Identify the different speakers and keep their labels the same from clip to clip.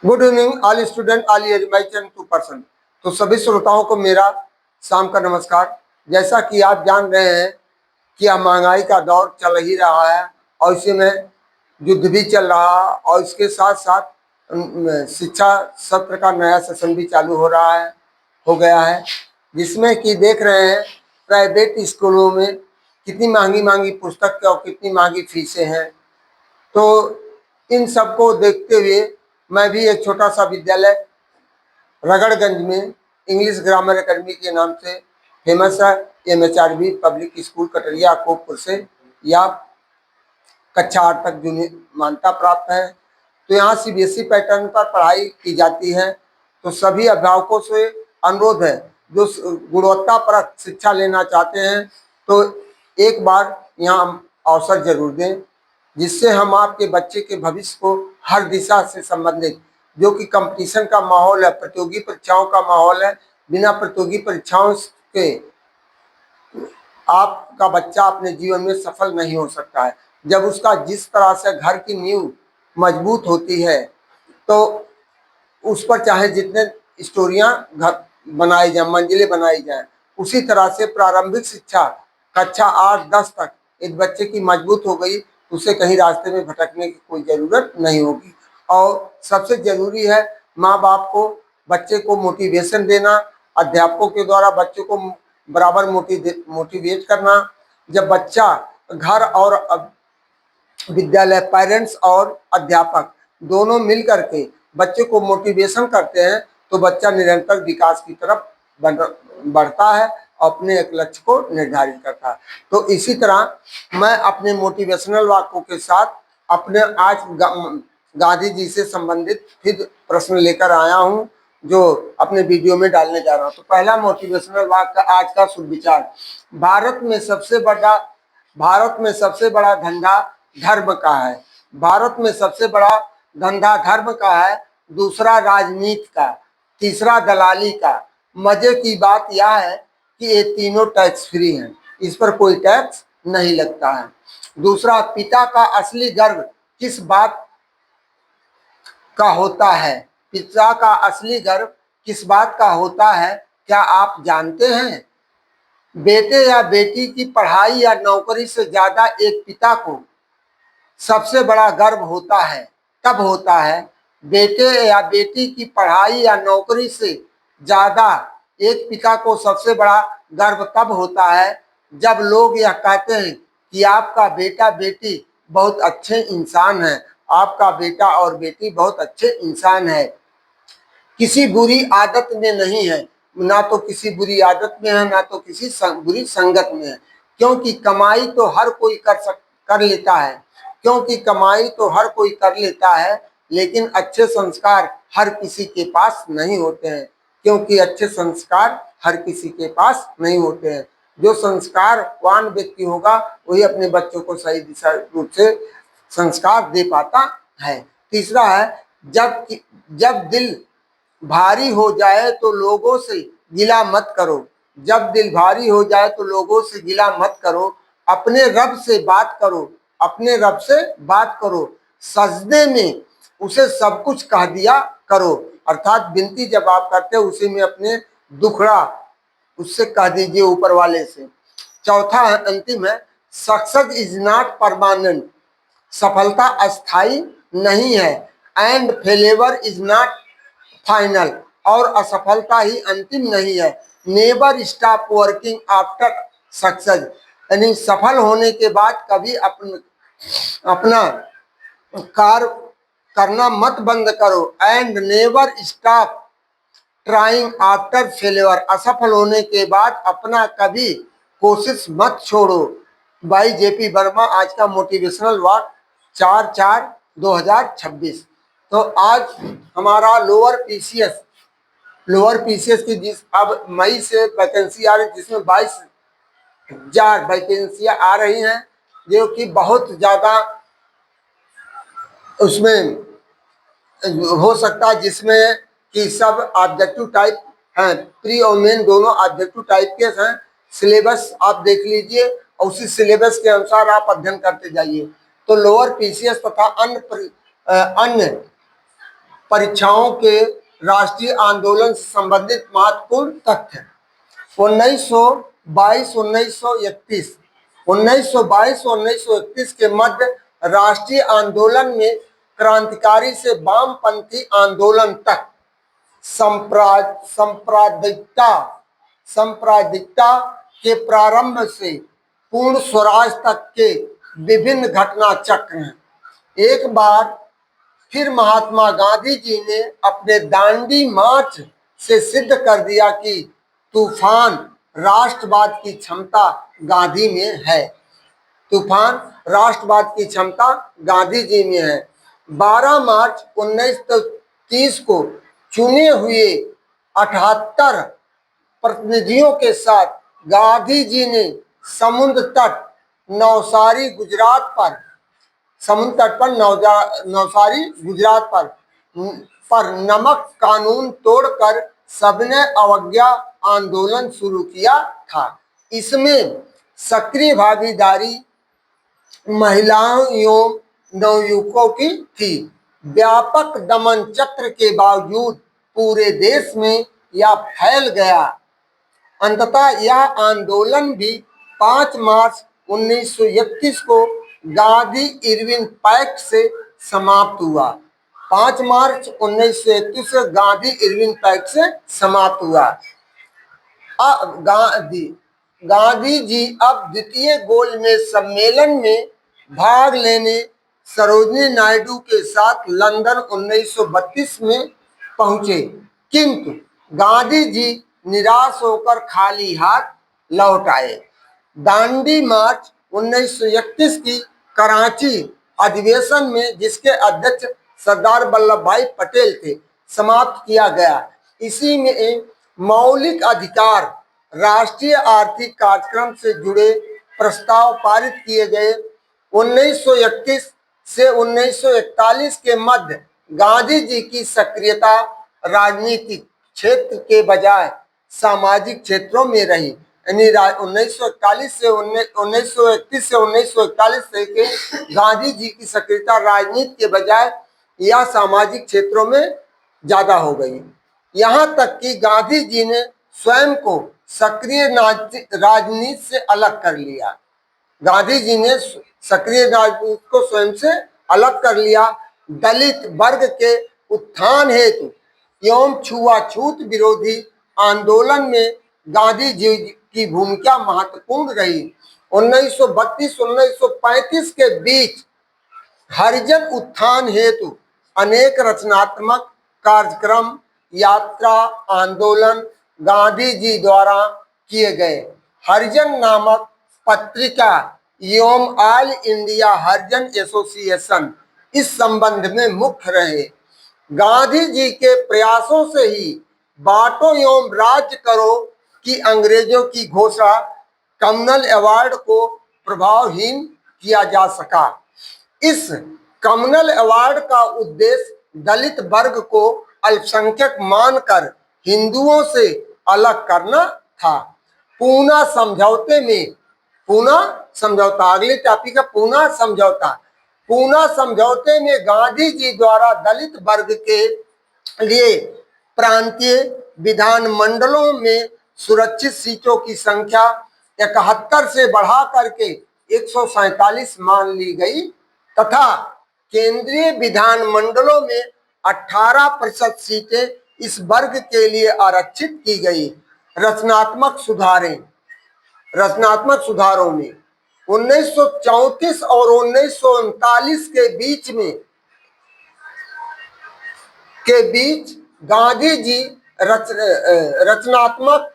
Speaker 1: Good evening all student all as my channel 2%। तो सभी श्रोताओं को मेरा शाम का नमस्कार। जैसा कि आप जान रहे हैं कि अब महंगाई का दौर चल ही रहा है और इसी में युद्ध भी चल रहा है और इसके साथ साथ शिक्षा सत्र का नया सेशन भी चालू हो गया है, जिसमें कि देख रहे हैं प्राइवेट स्कूलों में कितनी महंगी महंगी पुस्तक और कितनी महंगी फीसें हैं। तो इन सब को देखते हुए मैं भी एक छोटा सा विद्यालय रगड़गंज में इंग्लिश ग्रामर एकेडमी के नाम से फेमस है, MHRB पब्लिक स्कूल कटरिया कोपपुर से या कक्षा 8 तक जूनियर मान्यता प्राप्त है। तो यहाँ CBSE पैटर्न पर पढ़ाई की जाती है। तो सभी अभिभावकों से अनुरोध है, जो गुणवत्तापरक शिक्षा लेना चाहते हैं तो एक बार यहाँ अवसर जरूर दें, जिससे हम आपके बच्चे के भविष्य को हर दिशा से संबंधित, जो कि कंपटीशन का माहौल है, प्रतियोगी परीक्षाओं का माहौल है, बिना प्रतियोगी परीक्षाओं के आपका बच्चा अपने जीवन में सफल नहीं हो सकता है। जब उसका जिस तरह से घर की नींव मजबूत होती है तो उस पर चाहे जितने स्टोरियां घर बनाई जाए, मंजिलें बनाई जाए, उसी तरह से प्रारंभिक शिक्षा कक्षा 8-10 तक एक बच्चे की मजबूत हो गई, उसे कहीं रास्ते में भटकने की कोई जरूरत नहीं होगी। और सबसे जरूरी है माँ बाप को बच्चे को मोटिवेशन देना, अध्यापकों के द्वारा बच्चे को बराबर मोटिवेट करना। जब बच्चा घर और विद्यालय, पेरेंट्स और अध्यापक दोनों मिल करके बच्चे को मोटिवेशन करते हैं तो बच्चा निरंतर विकास की तरफ बढ़ता है, अपने एक लक्ष्य को निर्धारित करता है। तो इसी तरह मैं अपने मोटिवेशनल वाक्यों के साथ अपने आज गांधी जी से संबंधित फिर प्रश्न लेकर आया हूं, जो अपने वीडियो में डालने जा रहा हूं। तो पहला मोटिवेशनल वाक्य आज का सुविचार, भारत में सबसे बड़ा धंधा धर्म का है। भारत में सबसे बड़ा धंधा धर्म का है, दूसरा राजनीति का, तीसरा दलाली का। मजे की बात यह है कि ये तीनों टैक्स फ्री हैं, इस पर कोई टैक्स नहीं लगता है। दूसरा, पिता का असली गर्व किस बात का होता है? पिता का असली गर्व किस बात का होता है, क्या आप जानते हैं? बेटे या बेटी की पढ़ाई या नौकरी से ज्यादा एक पिता को सबसे बड़ा गर्व होता है, तब होता है बेटे या बेटी की पढ़ाई या नौकरी से ज्यादा एक पिता को सबसे बड़ा गर्व तब होता है जब लोग यह कहते हैं कि आपका बेटा बेटी बहुत अच्छे इंसान है, आपका बेटा और बेटी बहुत अच्छे इंसान है। किसी बुरी आदत में नहीं है, ना तो किसी बुरी आदत में है, ना तो किसी बुरी संगत में है, क्योंकि कमाई तो हर कोई कर लेता है, क्योंकि कमाई तो हर कोई कर लेता है, लेकिन अच्छे संस्कार हर किसी के पास नहीं होते हैं, क्योंकि अच्छे संस्कार हर किसी के पास नहीं होते हैं। जो संस्कारवान व्यक्ति होगा वही अपने बच्चों को सही दिशा रूप से संस्कार दे पाता है। तीसरा है, जब दिल भारी हो जाए तो लोगों से गिला मत करो। जब दिल भारी हो जाए तो लोगों से गिला मत करो, अपने रब से बात करो, अपने रब से बात करो, सजदे में उसे सब कुछ कह दिया करो। अर्थात विनती जब आप करते हो उसी में अपने दुखड़ा उससे कह दीजिए ऊपर वाले से। चौथा है, अंतिम है, सक्सेस इज नॉट परमानेंट, सफलता अस्थाई नहीं है, and failure is not final, और असफलता ही अंतिम नहीं है। Never stop working after success, यानी सफल होने के बाद कभी अपना कार्य करना मत बंद करो। And never stop trying after failure, असफल होने के बाद अपना कभी कोशिश मत छोड़ो। भाई JP वर्मा आज का मोटिवेशनल वाक 4/4/2026। तो आज हमारा लोअर पीसीएस की जिस अब मई से वैकेंसी आ रही, जिसमें 22,000 वैकेंसियां आ रही हैं, जो कि बहुत ज़्यादा उसमें हो सकता है, जिसमें कि सब ऑब्जेक्टिव टाइप हैं, प्री और मेन दोनों ऑब्जेक्टिव टाइप के हैं। सिलेबस आप देख लीजिए और उसी सिलेबस के अनुसार आप अध्ययन करते जाइए। तो लोअर पीसीएस तथा अन्य परीक्षाओं के राष्ट्रीय आंदोलन से संबंधित महत्वपूर्ण तथ्य। 1922 1931 1922-1931 के मध्य राष्ट्रीय आंदोलन में क्रांतिकारी से वामपंथी आंदोलन तक सांप्रदायिकता के प्रारंभ से पूर्ण स्वराज तक के विभिन्न घटना चक्र हैं। एक बार फिर महात्मा गांधी जी ने अपने दांडी मार्च से सिद्ध कर दिया कि तूफान राष्ट्रवाद की क्षमता गांधी में है। तूफान राष्ट्रवाद की क्षमता गांधी जी में है। 12 मार्च 1930 को चुने हुए 78 प्रतिनिधियों के साथ गांधी जी ने समुद्र तट नवसारी गुजरात पर नमक कानून तोड़कर सबने अवज्ञा आंदोलन शुरू किया था। इसमें सक्रिय भागीदारी महिलाओं एवं नवयुवकों की थी। व्यापक दमन चक्र के बावजूद पूरे देश में यह फैल गया। अंततः यह आंदोलन भी 5 मार्च 1931 को गांधी इरविन पैक्ट से समाप्त हुआ। 5 मार्च 1931 से गांधी इरविन पैक्ट से समाप्त हुआ। गांधी जी अब द्वितीय गोलमेज सम्मेलन में भाग लेने सरोजिनी नायडू के साथ लंदन 1932 में पहुंचे, किंतु गांधी जी निराश होकर खाली हाथ लौट आए। दांडी मार्च 1931 की कराची अधिवेशन में, जिसके अध्यक्ष सरदार वल्लभ भाई पटेल थे, समाप्त किया गया। इसी में मौलिक अधिकार राष्ट्रीय आर्थिक कार्यक्रम से जुड़े प्रस्ताव पारित किए गए। 1931 से 1941 के मध्य गांधी जी की सक्रियता राजनीतिक क्षेत्र के बजाय सामाजिक क्षेत्रों में रही। यानी 1941 से 1941 से के गांधी जी की सक्रियता राजनीति के बजाय यह सामाजिक क्षेत्रों में ज्यादा हो गई। यहाँ तक कि गांधी जी ने स्वयं को सक्रिय राजनीति से अलग कर लिया। गांधी जी ने सक्रिय राजनीति को स्वयं से अलग कर लिया। दलित वर्ग के उत्थान हेतु एवं छुआछूत विरोधी आंदोलन में गांधी जी की भूमिका महत्वपूर्ण रही। 1932-1935 के बीच हरिजन उत्थान हेतु अनेक रचनात्मक कार्यक्रम, यात्रा, आंदोलन गांधी जी द्वारा किए गए। हरिजन नामक पत्रिका एवं ऑल इंडिया हरिजन एसोसिएशन इस संबंध में मुख्य रहे। गांधी जी के प्रयासों से ही बांटो एवं राज्य करो की अंग्रेजों की घोषणा कम्युनल अवार्ड को प्रभावहीन किया जा सका। इस कम्युनल अवार्ड का उद्देश्य दलित वर्ग को अल्पसंख्यक मानकर हिंदुओं से अलग करना था। पूना समझौता, अगली टॉपिक है पूना समझौता। पूना समझौते में गांधी जी द्वारा दलित वर्ग के लिए प्रांतीय विधानमंडलों में सुरक्षित सीटों की संख्या 71 से बढ़ा करके 147 मान ली गई तथा केंद्रीय विधानमंडलों में 18% सीटें इस वर्ग के लिए आरक्षित की गई। रचनात्मक सुधारों में 1934 और 1939 के बीच गांधी जी रचनात्मक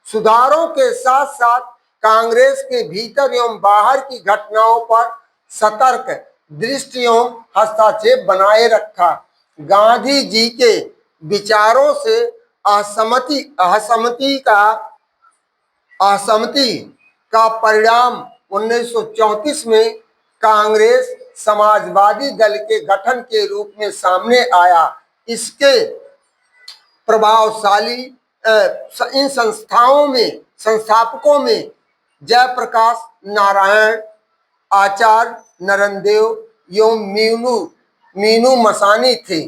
Speaker 1: सुधारों के साथ साथ कांग्रेस के भीतर एवं बाहर की घटनाओं पर सतर्क दृष्टि एवं हस्तक्षेप बनाए रखा। गांधी जी के विचारों से असहमति का परिणाम 1934 में कांग्रेस समाजवादी दल के गठन के रूप में सामने आया। इसके प्रभावशाली इन संस्थापकों में जयप्रकाश नारायण, आचार्य नरनदेव एवं मीनू मसानी थे।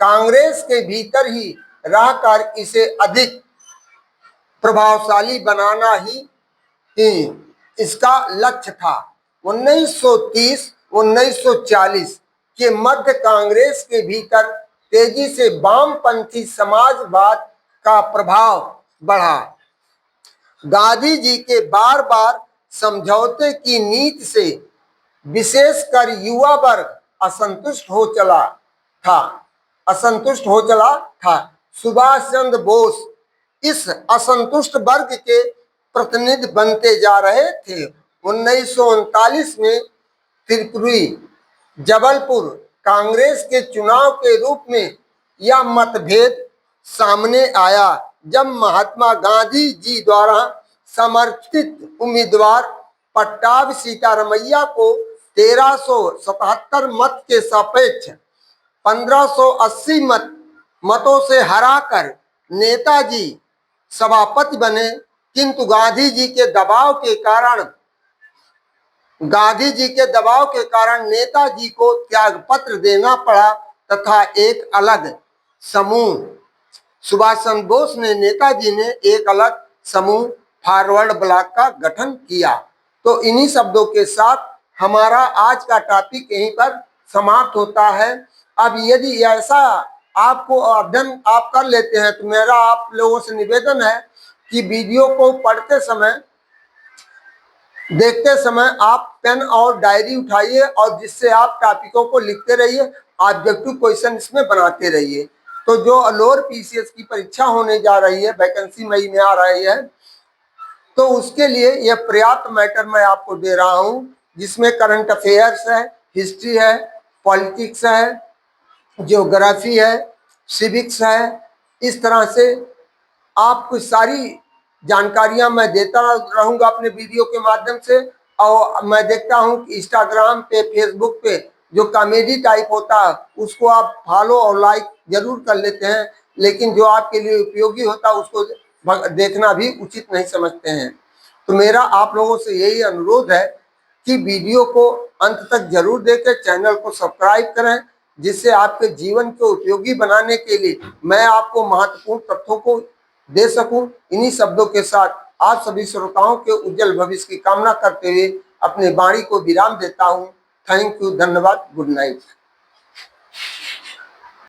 Speaker 1: कांग्रेस के भीतर ही रहकर इसे अधिक प्रभावशाली बनाना ही इसका लक्ष्य था। 1930-1940 के मध्य कांग्रेस के भीतर तेजी से वामपंथी समाजवाद का प्रभाव बढ़ा। गांधी जी के बार बार समझौते की नीति से विशेषकर युवा वर्ग असंतुष्ट हो चला था। सुभाष चंद्र बोस इस असंतुष्ट वर्ग के प्रतिनिधि बनते जा रहे थे। 1939 में त्रिपुरी जबलपुर कांग्रेस के चुनाव के रूप में यह मतभेद सामने आया, जब महात्मा गांधी जी द्वारा समर्थित उम्मीदवार पट्टाभी सीतारमैया को 1377 मत के सापेक्ष 1580 मतों से हराकर नेताजी सभापति बने, किंतु गांधी जी के दबाव के कारण नेताजी को त्यागपत्र देना पड़ा तथा एक अलग समूह सुभाष चंद्र बोस ने नेताजी ने एक अलग समूह फॉरवर्ड ब्लॉक का गठन किया। तो इन्हीं शब्दों के साथ हमारा आज का टॉपिक यहीं पर समाप्त होता है। अब यदि ऐसा आपको अध्ययन आप कर लेते हैं तो मेरा आप लोगों से निवेदन है कि वीडियो को पढ़ते समय देखते समय आप पेन और डायरी उठाइए और जिससे आप टॉपिकों को लिखते रहिए, ऑब्जेक्टिव क्वेश्चन इसमें बनाते रहिए। तो जो लोअर पीसीएस की परीक्षा होने जा रही है, वैकेंसी मई में आ रही है, तो उसके लिए यह पर्याप्त मैटर मैं आपको दे रहा हूं, जिसमें करंट अफेयर्स है, हिस्ट्री है, पॉलिटिक्स है, ज्योग्राफी है, सिविक्स है। इस तरह से आपको सारी जानकारियां मैं देता रहूंगा अपने वीडियो के माध्यम से। और मैं देखता हूं कि इंस्टाग्राम पे, फेसबुक पे जो कॉमेडी टाइप होता है उसको आप फॉलो और लाइक जरूर कर लेते हैं, लेकिन जो आपके लिए उपयोगी होता है उसको देखना भी उचित नहीं समझते हैं। तो मेरा आप लोगों से यही अनुरोध है कि वीडियो को अंत तक जरूर देखें, चैनल को सब्सक्राइब करें, जिससे आपके जीवन को उपयोगी बनाने के लिए मैं आपको महत्वपूर्ण तथ्यों को दे सकूं। इन्हीं शब्दों के साथ आप सभी श्रोताओं के उज्जवल भविष्य की कामना करते हुए अपने वाणी को विराम देता हूं। थैंक यू, धन्यवाद, गुड नाइट।